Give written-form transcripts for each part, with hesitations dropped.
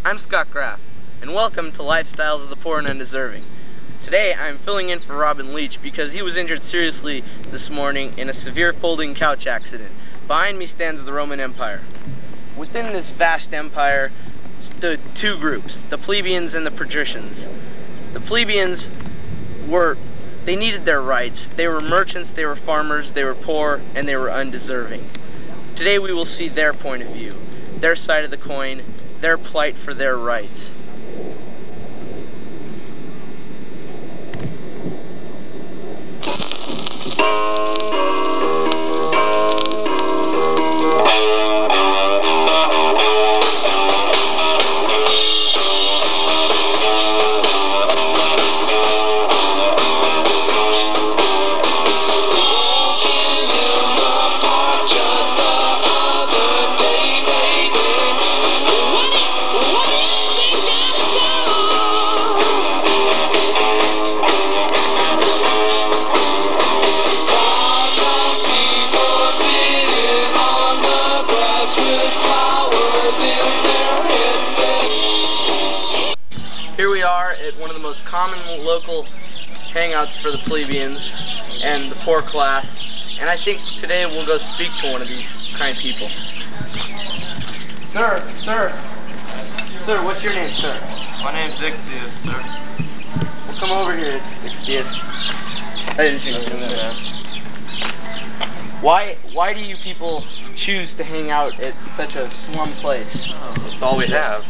I'm Scott Graf, and welcome to Lifestyles of the Poor and Undeserving. Today I'm filling in for Robin Leach because he was injured seriously this morning in a severe folding couch accident. Behind me stands the Roman Empire. Within this vast empire stood two groups, the Plebians and the Patricians. The Plebians they needed their rights. They were merchants, they were farmers, they were poor, and they were undeserving. Today we will see their point of view, their side of the coin, their plight for their rights. Here we are at one of the most common local hangouts for the plebeians and the poor class, and I think today we'll go speak to one of these kind people. Sir, what's your name, sir? My name's Ixtius, sir. Well, come over here, Ixtius. I didn't think you knew that. Why do you people choose to hang out at such a slum place? It's all we have.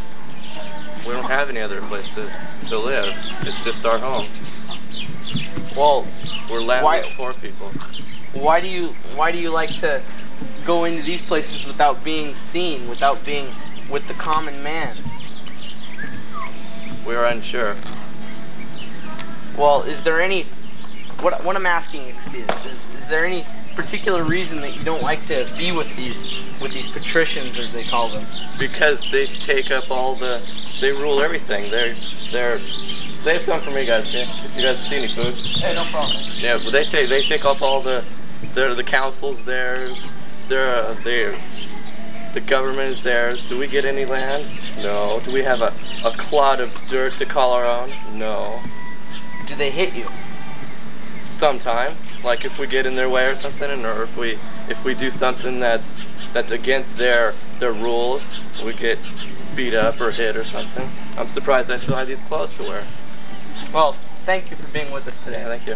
We don't have any other place to live. It's just our home. Well, we're landless poor people. Why do you like to go into these places without being seen, without being with the common man? We're unsure. Well, is there any what I'm asking is there any particular reason that you don't like to be with these patricians, as they call them? Because they take up they rule everything. They're save some for me, guys. Yeah? If you guys see any food. Hey, no problem. Yeah, but they take up all the council's theirs. The government is theirs. Do we get any land? No. Do we have a clod of dirt to call our own? No. Do they hit you? Sometimes, like if we get in their way or something, or if we do something that's against their rules, we get beat up or hit or something. I'm surprised I still have these clothes to wear. Well, thank you for being with us today. Yeah, thank you.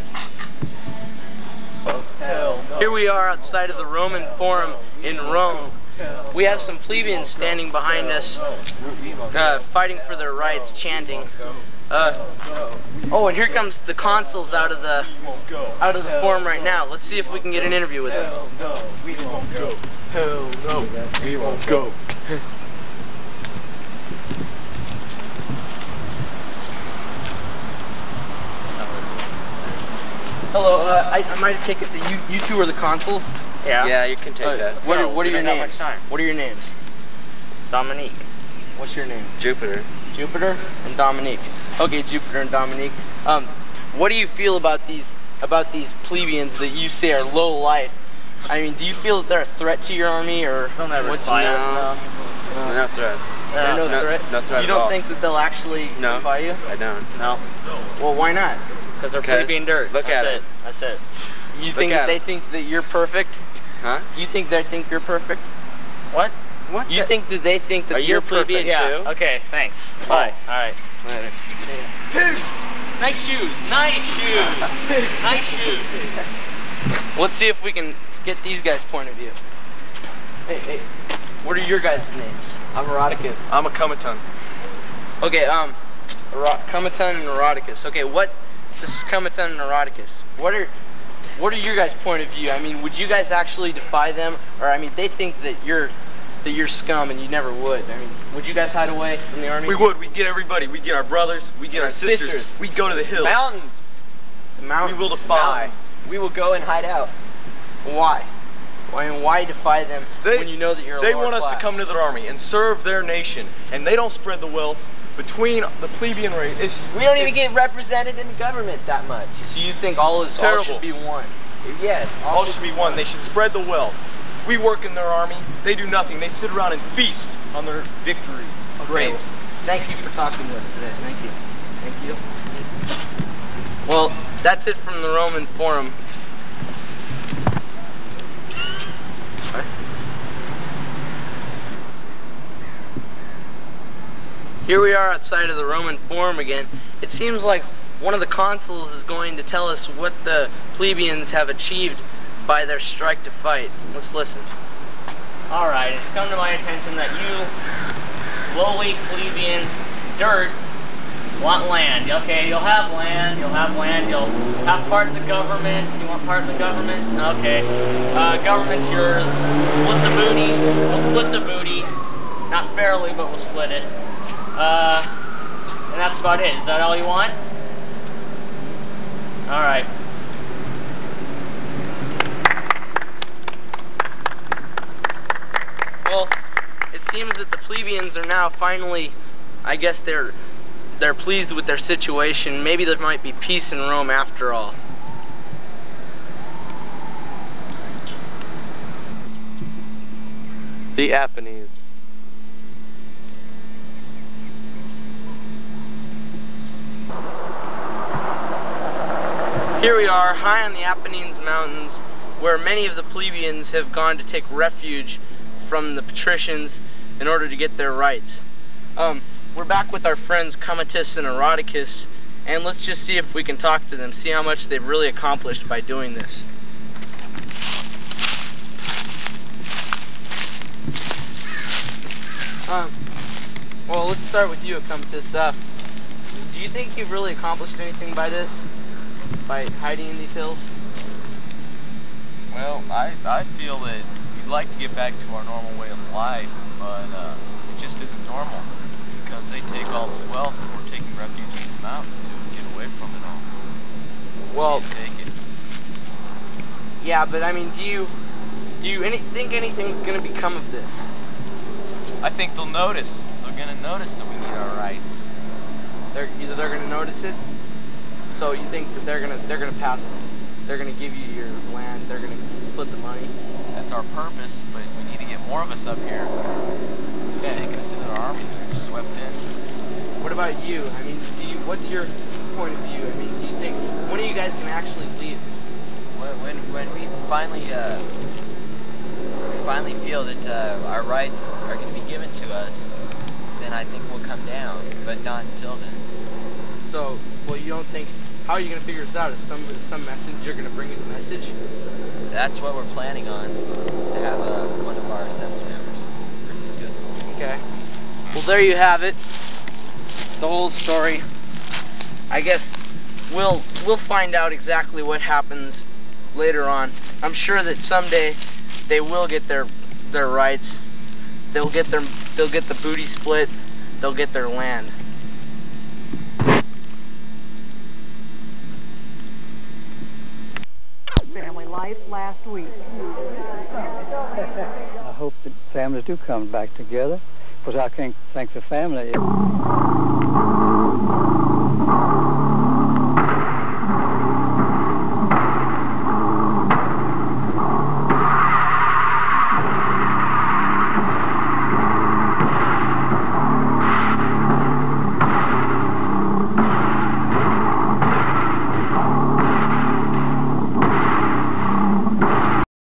Here we are outside of the Roman Forum in Rome. We have some plebeians standing behind us, fighting for their rights, chanting. Oh, and here comes the consuls out of the forum right now. Let's see if we can get an interview with them. Hell no, we won't go. Hell no, we won't go. Hello, I might take it that you two are the consuls? Yeah, you can take that. What are your names? What are your names? Dominique. What's your name? Jupiter. Jupiter and Dominique. Okay, Jupiter and Dominique. What do you feel about these plebeians that you say are low life? I mean, do you feel that they're a threat to your army, or what's No threat. They're no threat. No threat. You don't think that they'll actually defy you? I don't. No. Well, why not? Because they're plebeian dirt. Look at it. That's it. You think that they think that you're perfect? Huh? You think they think you're perfect? What? What? You think that they think that you're perfect? Plebeian Yeah. too? Okay. Thanks. Bye. All right. Later. Nice shoes. Nice shoes. Nice shoes. Let's see if we can get these guys' point of view. Hey, what are your guys' names? I'm Eroticus. I'm a Comaton. Okay, Comaton and Eroticus. Okay, this is Comaton and Eroticus. What are your guys' point of view? I mean, would you guys actually defy them? Or, I mean, they think that you're scum and you never would. I mean, would you guys hide away from the army? We would. We'd get everybody. We'd get our brothers. We'd get our sisters. We'd go to the hills. Mountains. The mountains. We will defy. We will go and hide out. Why? Why defy them when you know that you're a They lower want us to class? come to their army and serve their nation, and they don't spread the wealth between the plebeian race. We don't even get represented in the government that much. So you think all should be one? Yes. All should be one. They should spread the wealth. We work in their army. They do nothing. They sit around and feast on their victory grapes. Thank you for talking to us today. Thank you. Thank you. Well, that's it from the Roman Forum. What? Here we are outside of the Roman Forum again. It seems like one of the consuls is going to tell us what the plebeians have achieved by their strike to fight. Let's listen. Alright, it's come to my attention that you, lowly plebeian dirt, want land. Okay, you'll have land, you'll have part of the government. You want part of the government? Okay. Government's yours. Split the booty. We'll split the booty. Not fairly, but we'll split it. And that's about it. Is that all you want? Alright. Well, it seems that the plebeians are now finally, I guess they're pleased with their situation. Maybe there might be peace in Rome after all. The Apennines. Here we are, high on the Apennines Mountains, where many of the plebeians have gone to take refuge from the Patricians in order to get their rights. We're back with our friends Comatus and Eroticus, and let's just see if we can talk to them, see how much they've really accomplished by doing this. Well, let's start with you, Comatus. Do you think you've really accomplished anything by this? By hiding in these hills? Well, I feel that we'd like to get back to our normal way of life, but it just isn't normal because they take all this wealth and we're taking refuge in these mountains to get away from it all. Well, take it. Yeah, but I mean, do you think anything's gonna become of this? I think they'll notice. They're gonna notice that we need our rights. They're gonna notice it. So you think that they're gonna give you your land, they're gonna split the money? That's our purpose, but we need to get more of us up here. They're taking us into our army, they're swept in. What about you? I mean, what's your point of view? I mean, do you think, when are you guys gonna actually leave? When we finally feel that our rights are going to be given to us, then I think we'll come down, but not until then. So, well, you don't think, how are you going to figure this out? Is some messenger going to bring you the message? That's what we're planning on, is to have one of our assembly members bring it to us. Okay. Well, there you have it. The whole story. I guess we'll find out exactly what happens later on. I'm sure that someday they will get their rights. They'll get the booty split. They'll get their land. Family life last week. I hope that families do come back together, because I can't think the family.